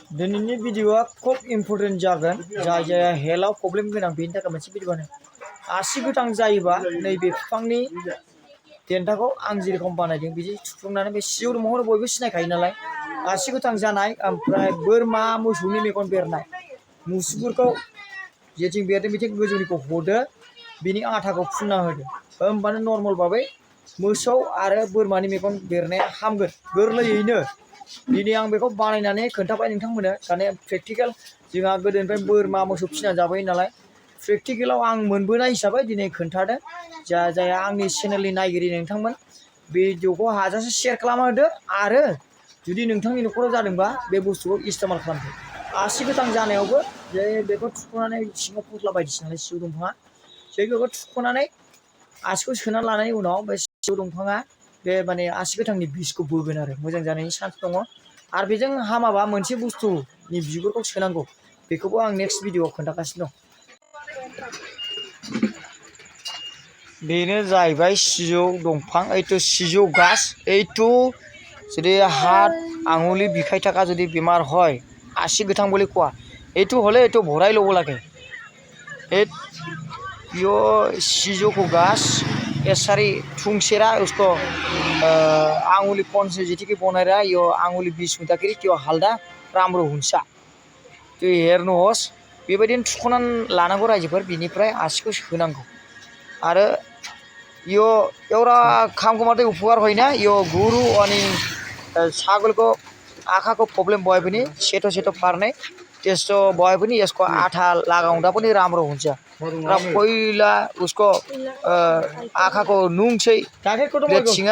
दिनैनि भिडिअआ खुब इम्पर्टेन्ट जागोन जाय जायहा हेल्थआव प्रब्लेम गोनां बेनि थाखाय मोनसे भिडिअआनो आसि गोथां जायोबा नैबे बिफांनि देन्थाखौ आं जेरखम बानायदों बिदि थुफ्लंनानै बे सिजौ दंफांखौ बयबो सिनायखायो नालाय आसि गोथां जानाय ओमफ्राय बोरमा मोसौनि मेगन बेरनाय मुसुगुरखौ जेथिं बेरदों बिथिं गोजौनिखौ हदो बिनि आथाखौ फुनना होदो होमबानो नर्माल भाबै मोसौ आरो बोरमानि मेगन बेरनाया हामगोन गोरलैयैनो। दिनै आं बेखौ बानायनानै खोन्थाबाय नोंथांमोननो माने प्रेक्टिकेल जोंहा गोदोनिफ्राय बोरमा मोसौ फिसिना जाबाय नालाय प्रेक्टिकेलाव आं मोनबोनाय हिसाबै दिनै खोन्थादों। जायहा आंनि चेनेलनि नायगिरि नोंथांमोन भिडिअखौ हाजासे शेयार खालामना होदो आरो जुदि नोंथांनि न'खराव जादोंबा बे बुस्थुखौ इस्तेमाल खालामदो। आसि गोथां जानायावबो जे बेखौ थुख'नानै सिङाव फस्ला बायदिसिना सिजौ दंफाङा बेखौ थुख'नानै आसिखौ सोना लानायनि उनाव बे सिजौ दंफाङा बे माने आसि गोथांनि बिसखौ बोगोन आरो मोजां जानायनि चान्स दङ। आरो बेजों हामाबा मोनसे बुस्थुनि बिगुरखौ सोनांगौ बेखौबो आं नेक्स्ट भिडिअआव खोन्थागासिनो दं। बेनो जाहैबाय सिजौ दंफां এইটো सिजौ গাছ এইটো যদি হাত আঙুলি বিষাই থাকা যদি বেমাৰ হয় আশি গোথাং বুলি কোৱা এইটো হ'লে এইটো ভৰাই ল'ব লাগে। यो सिजौ को गाछ एसारी थुंसेरा उसको आंगुली पन से जिटिके बनायरा यो आंगुली 20 मिटाकरी त्यो हालदा रामरो हुंसा तो हेरनो हस बेबायदिनो थुख'नानै लानांगौ रायजोफोर बिनिफ्राय आसिखौ सोनांगौ आरो यो एउटा कामको मात्रै उपकार होइन यो गुरु अनि छागलको आँखाको प्रब्लम भए पनि सेतो सेतो पार्ने त्यस्तो भए पनि यसको आठा लगाउँदा पनि राम्रो हुन्छ र पहिला उसको आँखाको नुङ चाहिँ प्लेटसिङ